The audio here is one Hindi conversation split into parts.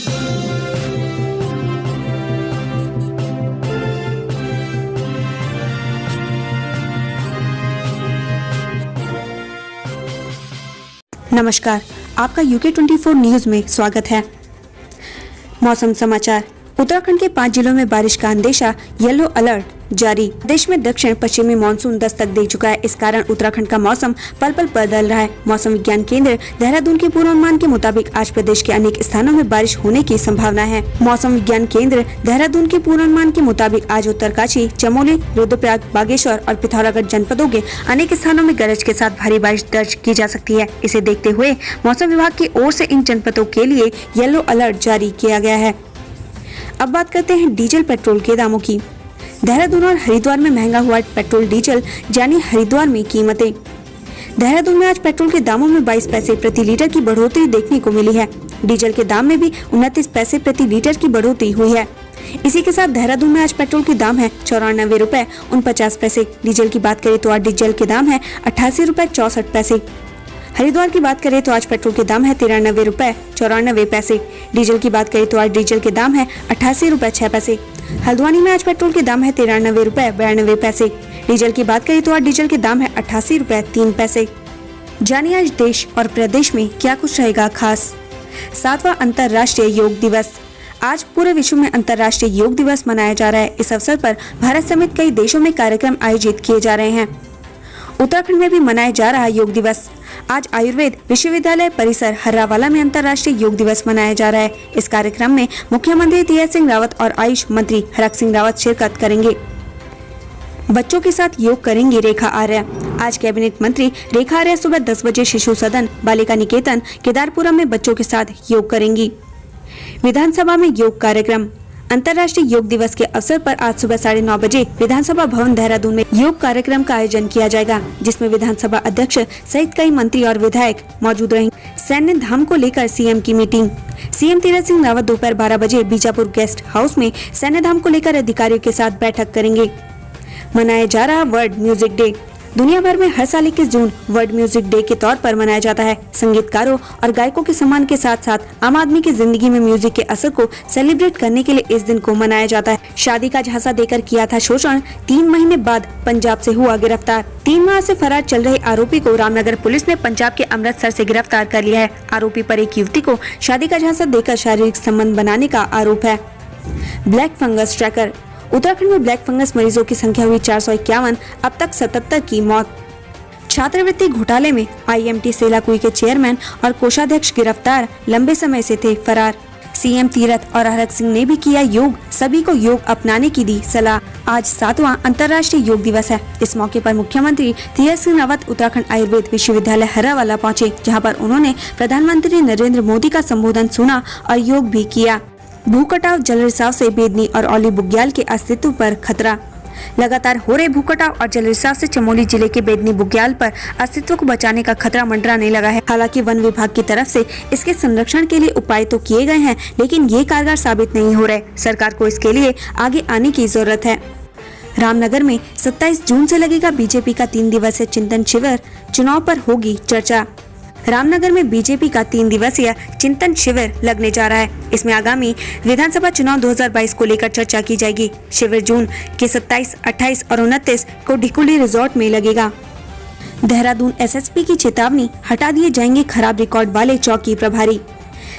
नमस्कार, आपका UK24 न्यूज में स्वागत है। मौसम समाचार। उत्तराखंड के 5 जिलों में बारिश का अंदेशा, येलो अलर्ट जारी। देश में दक्षिण पश्चिमी मानसून दस्तक दे चुका है। इस कारण उत्तराखंड का मौसम पल पल बदल रहा है। मौसम विज्ञान केंद्र देहरादून के पूर्वानुमान के मुताबिक आज प्रदेश के अनेक स्थानों में बारिश होने की संभावना है। मौसम विज्ञान केंद्र देहरादून के पूर्वानुमान के मुताबिक आज उत्तरकाशी, चमोली, रुद्रप्रयाग, बागेश्वर और पिथौरागढ़ जनपदों के अनेक स्थानों में गरज के साथ भारी बारिश दर्ज की जा सकती है। इसे देखते हुए मौसम विभाग की ओर से इन जनपदों के लिए येलो अलर्ट जारी किया गया है। अब बात करते हैं डीजल पेट्रोल के दामों की। देहरादून और हरिद्वार में महंगा हुआ पेट्रोल डीजल, यानी हरिद्वार में कीमतें। देहरादून में आज पेट्रोल के दामों में 22 पैसे प्रति लीटर की बढ़ोतरी देखने को मिली है। डीजल के दाम में भी 29 पैसे प्रति लीटर की बढ़ोतरी हुई है। इसी के साथ देहरादून में आज पेट्रोल के दाम है 94 रुपए 49 पैसे। डीजल की बात करें तो आज डीजल के दाम है 88 रुपए 64 पैसे। हरिद्वार की बात करें तो आज पेट्रोल के दाम है 93 रुपए 94 पैसे। डीजल की बात करें तो आज डीजल के दाम है 88 रुपए 6 पैसे। हल्द्वानी में आज पेट्रोल के दाम है 93 रुपए 92 पैसे। डीजल की बात करें तो आज डीजल के दाम है 88 रुपए 3 पैसे। जानिए आज देश और प्रदेश में क्या कुछ रहेगा खास। 7वां अंतर्राष्ट्रीय योग दिवस। आज पूरे विश्व में अंतर्राष्ट्रीय योग दिवस मनाया जा रहा है। इस अवसर पर भारत समेत कई देशों में कार्यक्रम आयोजित किए जा रहे हैं। उत्तराखंड में भी मनाया जा रहा है योग दिवस। आज आयुर्वेद विश्वविद्यालय परिसर हर्रावाला में अंतर्राष्ट्रीय योग दिवस मनाया जा रहा है। इस कार्यक्रम में मुख्यमंत्री तीरथ सिंह रावत और आयुष मंत्री हरक सिंह रावत शिरकत करेंगे। बच्चों के साथ योग करेंगी रेखा आर्य। आज कैबिनेट मंत्री रेखा आर्य सुबह 10 बजे शिशु सदन बालिका निकेतन केदारपुरा में बच्चों के साथ योग करेंगी। विधानसभा में योग कार्यक्रम। अंतर्राष्ट्रीय योग दिवस के अवसर पर आज सुबह 9:30 बजे विधानसभा भवन देहरादून में योग कार्यक्रम का आयोजन किया जाएगा, जिसमें विधानसभा अध्यक्ष सहित कई मंत्री और विधायक मौजूद रहेंगे। सैन्य धाम को लेकर सीएम की मीटिंग। सीएम तीरथ सिंह रावत दोपहर 12 बजे बीजापुर गेस्ट हाउस में सैन्य धाम को लेकर अधिकारियों के साथ बैठक करेंगे। मनाया जा रहा वर्ल्ड म्यूजिक डे। दुनिया भर में हर साल 21 जून वर्ल्ड म्यूजिक डे के तौर पर मनाया जाता है। संगीतकारों और गायकों के सम्मान के साथ साथ आम आदमी की जिंदगी में म्यूजिक के असर को सेलिब्रेट करने के लिए इस दिन को मनाया जाता है। शादी का झांसा देकर किया था शोषण, 3 महीने बाद पंजाब से हुआ गिरफ्तार। 3 माह से फरार चल रहे आरोपी को रामनगर पुलिस ने पंजाब के अमृतसर से गिरफ्तार कर लिया है। आरोपी पर एक युवती को शादी का झांसा देकर शारीरिक संबंध बनाने का आरोप है। Black fungus tracker. उत्तराखंड में ब्लैक फंगस मरीजों की संख्या हुई 451, अब तक 77 की मौत। छात्रवृत्ति घोटाले में IMT सेलाकुई के चेयरमैन और कोषाध्यक्ष गिरफ्तार, लंबे समय से थे फरार। सीएम तीरथ और हरक सिंह ने भी किया योग, सभी को योग अपनाने की दी सलाह। आज 7वां अंतर्राष्ट्रीय योग दिवस है। इस मौके पर मुख्यमंत्री तीरथ सिंह रावत उत्तराखंड आयुर्वेद विश्वविद्यालय हर्रावाला पहुंचे, जहां पर उन्होंने प्रधानमंत्री नरेंद्र मोदी का संबोधन सुना और योग भी किया। भूकटाव, जल रिसाव से बेदनी और औली बुग्याल के अस्तित्व पर खतरा। लगातार हो रहे भूकटाव और जल रिसाव से चमोली जिले के बेदनी बुग्याल पर अस्तित्व को बचाने का खतरा मंडराने लगा है। हालांकि वन विभाग की तरफ से इसके संरक्षण के लिए उपाय तो किए गए हैं, लेकिन ये कारगर साबित नहीं हो रहे। सरकार को इसके लिए आगे आने की जरूरत है। रामनगर में 27 जून से लगेगा बीजेपी का 3 दिवसीय चिंतन शिविर, चुनाव पर होगी चर्चा। रामनगर में बीजेपी का 3 दिवसीय चिंतन शिविर लगने जा रहा है। इसमें आगामी विधानसभा चुनाव 2022 को लेकर चर्चा की जाएगी। शिविर जून के 27, 28 और 29 को ढिकुली रिजॉर्ट में लगेगा। देहरादून SSP की चेतावनी, हटा दिए जाएंगे खराब रिकॉर्ड वाले चौकी प्रभारी।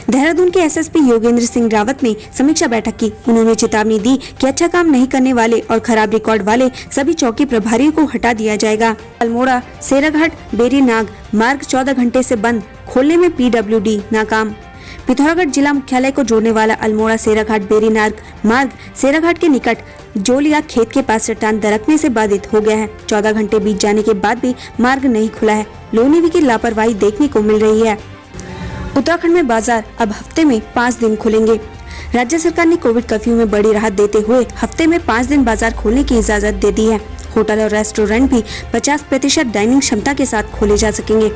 देहरादून के SSP योगेंद्र सिंह रावत ने समीक्षा बैठक की। उन्होंने चेतावनी दी कि अच्छा काम नहीं करने वाले और खराब रिकॉर्ड वाले सभी चौकी प्रभारियों को हटा दिया जाएगा। अल्मोड़ा सेराघाट बेरीनाग मार्ग 14 घंटे से बंद, खोलने में PWD नाकाम। पिथौरागढ़ जिला मुख्यालय को जोड़ने वाला अल्मोड़ा सेराघाट बेरीनाग मार्ग सेराघाट के निकट जोलिया खेत के पास चट्टान दरकने से बाधित हो गया है। 14 घंटे बीत जाने के बाद भी मार्ग नहीं खुला है। लोनीवी की लापरवाही देखने को मिल रही है। उत्तराखंड में बाजार अब हफ्ते में 5 दिन खुलेंगे। राज्य सरकार ने कोविड कर्फ्यू में बड़ी राहत देते हुए हफ्ते में 5 दिन बाजार खोलने की इजाजत दे दी है। होटल और रेस्टोरेंट भी 50% डाइनिंग क्षमता के साथ खोले जा सकेंगे।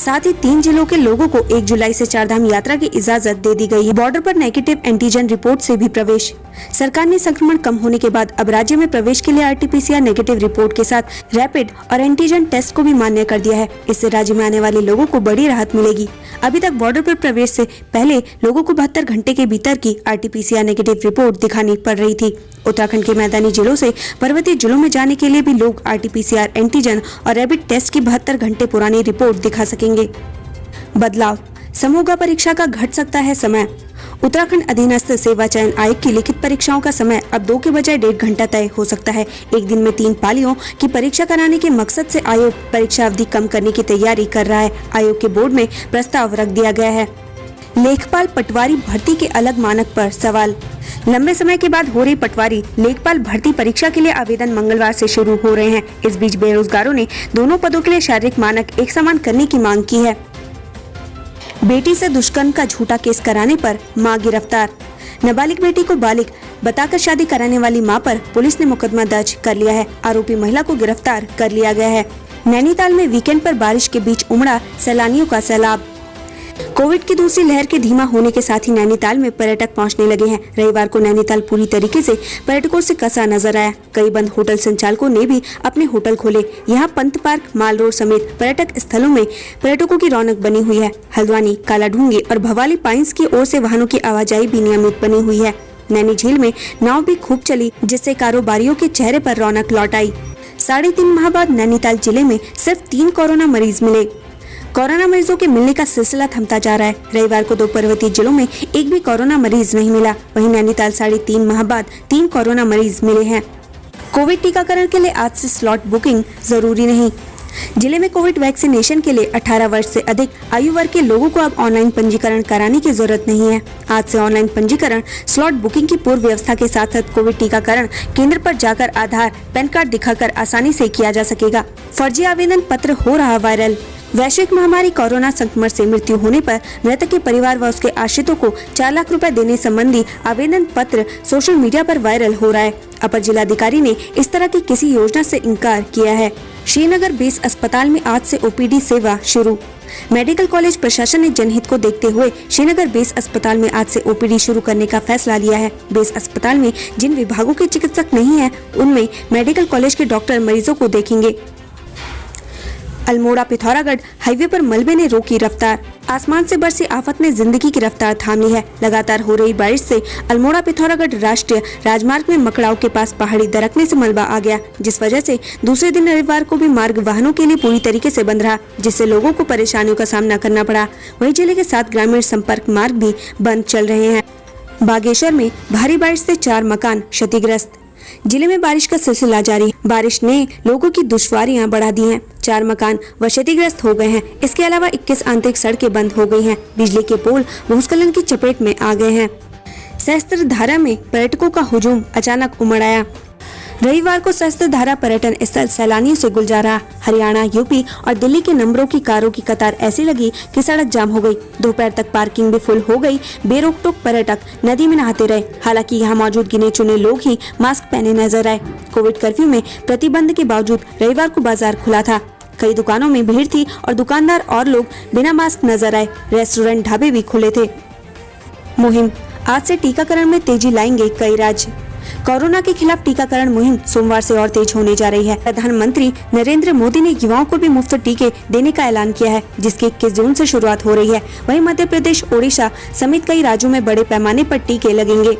साथ ही 3 जिलों के लोगों को 1 जुलाई से 4 धाम यात्रा की इजाजत दे दी गई है। बॉर्डर पर नेगेटिव एंटीजन रिपोर्ट से भी प्रवेश। सरकार ने संक्रमण कम होने के बाद अब राज्य में प्रवेश के लिए RT-PCR नेगेटिव रिपोर्ट के साथ रैपिड और एंटीजन टेस्ट को भी मान्य कर दिया है। इससे राज्य में आने वाले लोगों को बड़ी राहत मिलेगी। अभी तक बॉर्डर पर प्रवेश से पहले लोगों को 72 घंटे के भीतर की RT-PCR नेगेटिव रिपोर्ट दिखानी पड़ रही थी। उत्तराखंड के मैदानी जिलों से पर्वतीय जिलों में जाने के लिए भी लोग RT-PCR एंटीजन और रैपिड टेस्ट की 72 घंटे पुरानी रिपोर्ट दिखा सकेंगे। बदलाव, समूह परीक्षा का घट सकता है समय। उत्तराखंड अधीनस्थ सेवा चयन आयोग की लिखित परीक्षाओं का समय अब 2 के बजाय 1.5 घंटा तय हो सकता है। एक दिन में 3 पालियों की परीक्षा कराने के मकसद से आयोग परीक्षा अवधि कम करने की तैयारी कर रहा है। आयोग के बोर्ड में प्रस्ताव रख दिया गया है। लेखपाल पटवारी भर्ती के अलग मानक पर सवाल। लंबे समय के बाद हो रही पटवारी लेखपाल भर्ती परीक्षा के लिए आवेदन मंगलवार से शुरू हो रहे हैं। इस बीच बेरोजगारों ने दोनों पदों के लिए शारीरिक मानक एक समान करने की मांग की है। बेटी से दुष्कर्म का झूठा केस कराने पर मां गिरफ्तार। नाबालिग बेटी को बालिग बताकर शादी कराने वाली मां पर पुलिस ने मुकदमा दर्ज कर लिया है। आरोपी महिला को गिरफ्तार कर लिया गया है। नैनीताल में वीकेंड पर बारिश के बीच उमड़ा सैलानियों का सैलाब। कोविड की दूसरी लहर के धीमा होने के साथ ही नैनीताल में पर्यटक पहुंचने लगे हैं। रविवार को नैनीताल पूरी तरीके से पर्यटकों से कसा नजर आया। कई बंद होटल संचालकों ने भी अपने होटल खोले। यहां पंत पार्क, माल रोड समेत पर्यटक स्थलों में पर्यटकों की रौनक बनी हुई है। हल्द्वानी, कालाढूंगी और भवाली पाइंस की ओर से वाहनों की आवाजाही भी नियमित बनी हुई है। नैनी झील में नाव भी खूब चली, जिससे कारोबारियों के चेहरे पर रौनक लौट आई। 3.5 माह बाद नैनीताल जिले में सिर्फ 3 कोरोना मरीज मिले। कोरोना मरीजों के मिलने का सिलसिला थमता जा रहा है। रविवार को 2 पर्वतीय जिलों में एक भी कोरोना मरीज नहीं मिला। वहीं नैनीताल 3.5 माह बाद 3 कोरोना मरीज मिले हैं। कोविड टीकाकरण के लिए आज से स्लॉट बुकिंग जरूरी नहीं। जिले में कोविड वैक्सीनेशन के लिए 18 वर्ष से अधिक आयु वर्ग के लोगों को अब ऑनलाइन पंजीकरण कराने की जरूरत नहीं है। आज से ऑनलाइन पंजीकरण, स्लॉट बुकिंग की पूर्व व्यवस्था के साथ साथ कोविड टीकाकरण केंद्र पर जाकर आधार, पैन कार्ड दिखाकर आसानी से किया जा सकेगा। फर्जी आवेदन पत्र हो रहा वायरल। वैश्विक महामारी कोरोना संक्रमण से मृत्यु होने पर मृतक के परिवार व उसके आश्रितों को 4 लाख रुपए देने संबंधी आवेदन पत्र सोशल मीडिया पर वायरल हो रहा है। अपर जिलाधिकारी ने इस तरह की किसी योजना से इनकार किया है। श्रीनगर बेस अस्पताल में आज से OPD सेवा शुरू। मेडिकल कॉलेज प्रशासन ने जनहित को देखते हुए श्रीनगर बेस अस्पताल में आज से OPD शुरू करने का फैसला लिया है। बेस अस्पताल में जिन विभागों के चिकित्सक नहीं है, उनमें मेडिकल कॉलेज के डॉक्टर मरीजों को देखेंगे। अल्मोड़ा पिथौरागढ़ हाईवे पर मलबे ने रोकी रफ्तार। आसमान से बरसी आफत ने जिंदगी की रफ्तार थाम ली है। लगातार हो रही बारिश से अल्मोड़ा पिथौरागढ़ राष्ट्रीय राजमार्ग में मकड़ाव के पास पहाड़ी दरकने से मलबा आ गया, जिस वजह से दूसरे दिन रविवार को भी मार्ग वाहनों के लिए पूरी तरीके से बंद रहा, जिससे लोगों को परेशानियों का सामना करना पड़ा। वहीं जिले के 7 ग्रामीण संपर्क मार्ग भी बंद चल रहे हैं। बागेश्वर में भारी बारिश से 4 मकान क्षतिग्रस्त। जिले में बारिश का सिलसिला जारी है। बारिश ने लोगों की दुश्वारियां बढ़ा दी हैं। 4 मकान क्षतिग्रस्त हो गए हैं। इसके अलावा 21 आंतरिक सड़कें बंद हो गई हैं। बिजली के पोल भूस्खलन की चपेट में आ गए हैं। सहस्त्रधारा में पर्यटकों का हुजूम अचानक उमड़ आया। रविवार को सहस्त्रधारा पर्यटन स्थल सैलानियों से गुलजार रहा। हरियाणा, यूपी और दिल्ली के नंबरों की कारों की कतार ऐसी लगी कि सड़क जाम हो गई। दोपहर तक पार्किंग भी फुल हो गई। बेरोक टोक पर्यटक नदी में नहाते रहे। हालांकि यहाँ मौजूद गिने चुने लोग ही मास्क पहने नजर आए। कोविड कर्फ्यू में प्रतिबंध के बावजूद रविवार को बाजार खुला था। कई दुकानों में भीड़ थी और दुकानदार और लोग बिना मास्क नजर आए। रेस्टोरेंट, ढाबे भी खुले थे। मुहिम, आज से टीकाकरण में तेजी लाएंगे कई राज्य। कोरोना के खिलाफ टीकाकरण मुहिम सोमवार से और तेज होने जा रही है। प्रधानमंत्री नरेंद्र मोदी ने युवाओं को भी मुफ्त टीके देने का ऐलान किया है, जिसकी 21 जून से शुरुआत हो रही है। वहीं मध्य प्रदेश, ओडिशा समेत कई राज्यों में बड़े पैमाने पर टीके लगेंगे।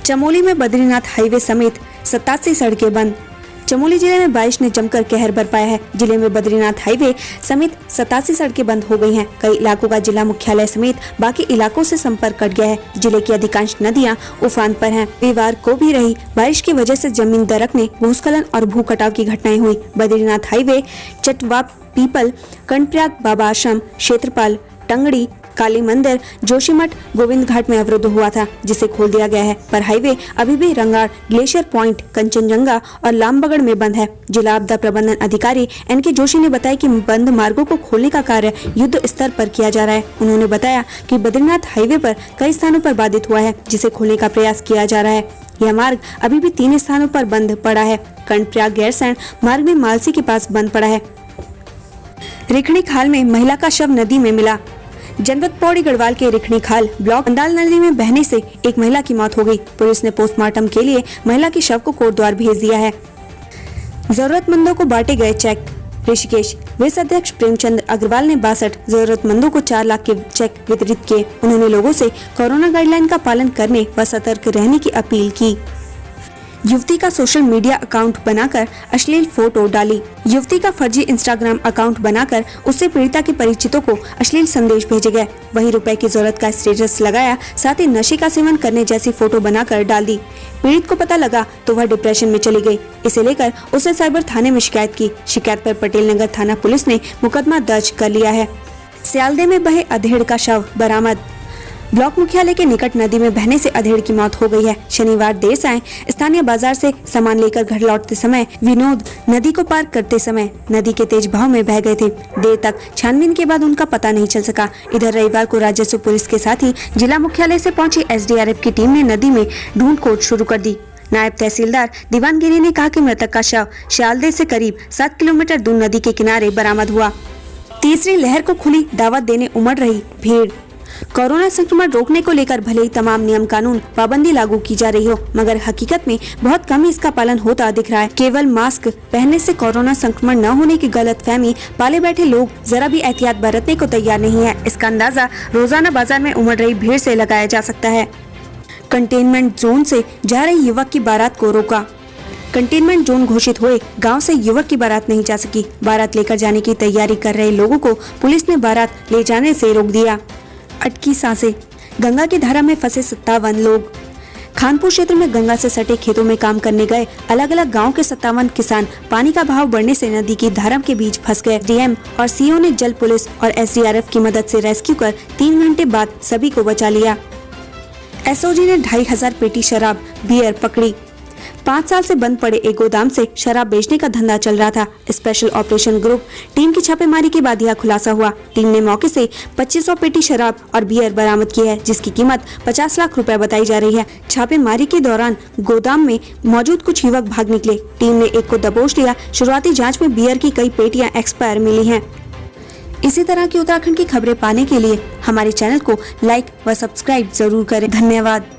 चमोली में बद्रीनाथ हाईवे समेत 87 सड़कें बंद। चमोली जिले में बारिश ने जमकर कहर बरपाया है। जिले में बद्रीनाथ हाईवे समेत 87 सड़कें बंद हो गई हैं। कई इलाकों का जिला मुख्यालय समेत बाकी इलाकों से संपर्क कट गया है। जिले की अधिकांश नदियां उफान पर हैं। रविवार को भी रही बारिश की वजह से जमीन दरकने, भूस्खलन और भू कटाव की घटनाएं हुई। बद्रीनाथ हाईवे चटवा, पीपल, कर्णप्रयाग, बाबा आश्रम, क्षेत्रपाल, टंगड़ी, काली मंदिर, जोशीमठ, गोविंद घाट में अवरुद्ध हुआ था, जिसे खोल दिया गया है। पर हाईवे अभी भी रंगाड़, ग्लेशियर पॉइंट, कंचनजंगा और लामबगड़ में बंद है। जिला आपदा प्रबंधन अधिकारी NK जोशी ने बताया कि बंद मार्गों को खोलने का कार्य युद्ध स्तर पर किया जा रहा है। उन्होंने बताया कि बद्रीनाथ हाईवे पर कई स्थानों पर बाधित हुआ है, जिसे खोलने का प्रयास किया जा रहा है। यह मार्ग अभी भी 3 स्थानों पर बंद पड़ा है। कर्णप्रयाग गैरसैंण मार्ग में मालसी के पास बंद पड़ा है। रिखणी खाल में महिला का शव नदी में मिला। जनपद पौड़ी गढ़वाल के रिखणी खाल ब्लॉक अंदाल नदी में बहने से एक महिला की मौत हो गई। पुलिस ने पोस्टमार्टम के लिए महिला के शव को कोटद्वार भेज दिया है। जरूरतमंदों को बांटे गए चेक। ऋषिकेश विस अध्यक्ष प्रेमचंद अग्रवाल ने 62 जरूरतमंदों को 4 लाख के चेक वितरित किए। उन्होंने लोगों से कोरोना गाइडलाइन का पालन करने व सतर्क रहने की अपील की। युवती का सोशल मीडिया अकाउंट बनाकर अश्लील फोटो डाली। युवती का फर्जी इंस्टाग्राम अकाउंट बनाकर उससे पीड़िता के परिचितों को अश्लील संदेश भेजे गए। वहीं रुपए की जरूरत का स्टेटस लगाया, साथ ही नशे का सेवन करने जैसी फोटो बनाकर डाल दी। पीड़ित को पता लगा तो वह डिप्रेशन में चली गई। इसे लेकर उसने साइबर थाने में शिकायत की। शिकायत पर पटेल नगर थाना पुलिस ने मुकदमा दर्ज कर लिया है। सियालदे में बहे अधेड़ का शव बरामद। ब्लॉक मुख्यालय के निकट नदी में बहने से अधेड़ की मौत हो गई है। शनिवार देर सायं स्थानीय बाजार से सामान लेकर घर लौटते समय विनोद नदी को पार करते समय नदी के तेज बहाव में बह गए थे। देर तक छानबीन के बाद उनका पता नहीं चल सका। इधर रविवार को राजस्व पुलिस के साथ ही जिला मुख्यालय से पहुंची SDRF की टीम ने नदी में ढूंढ शुरू कर दी। नायब तहसीलदार दीवानगिरी ने कहा कि मृतक का शव सियालदे से करीब 7 किलोमीटर दूर नदी के किनारे बरामद हुआ। तीसरी लहर को खुली दावत देने उमड़ रही भीड़। कोरोना संक्रमण रोकने को लेकर भले ही तमाम नियम कानून पाबंदी लागू की जा रही हो, मगर हकीकत में बहुत कम इसका पालन होता दिख रहा है। केवल मास्क पहनने से कोरोना संक्रमण न होने की गलतफहमी पाले बैठे लोग जरा भी एहतियात बरतने को तैयार नहीं है। इसका अंदाजा रोजाना बाजार में उमड़ रही भीड़ से लगाया जा सकता है। कंटेनमेंट जोन से जा रही युवक की बारात को रोका। कंटेनमेंट जोन घोषित हुए गांव से युवक की बारात नहीं जा सकी। बारात लेकर जाने की तैयारी कर रहे लोगों को पुलिस ने बारात ले जाने से रोक दिया। अटकी सांसें। गंगा की धारा में फंसे 57 लोग। खानपुर क्षेत्र में गंगा से सटे खेतों में काम करने गए अलग अलग गांव के 57 किसान पानी का बहाव बढ़ने से नदी की धारा के बीच फंस गए। DM और CO ने जल पुलिस और SDRF की मदद से रेस्क्यू कर 3 घंटे बाद सभी को बचा लिया। SOG ने 2500 पेटी शराब बियर पकड़ी। 5 साल से बंद पड़े एक गोदाम से शराब बेचने का धंधा चल रहा था। स्पेशल ऑपरेशन ग्रुप टीम की छापेमारी के बाद यह खुलासा हुआ। टीम ने मौके से 2500 पेटी शराब और बियर बरामद की है, जिसकी कीमत 50 लाख रुपए बताई जा रही है। छापेमारी के दौरान गोदाम में मौजूद कुछ युवक भाग निकले। टीम ने एक को दबोच लिया। शुरुआती जाँच में बियर की कई पेटियां एक्सपायर मिली है। इसी तरह की उत्तराखंड की खबरें पाने के लिए हमारे चैनल को लाइक व सब्सक्राइब जरूर करें। धन्यवाद।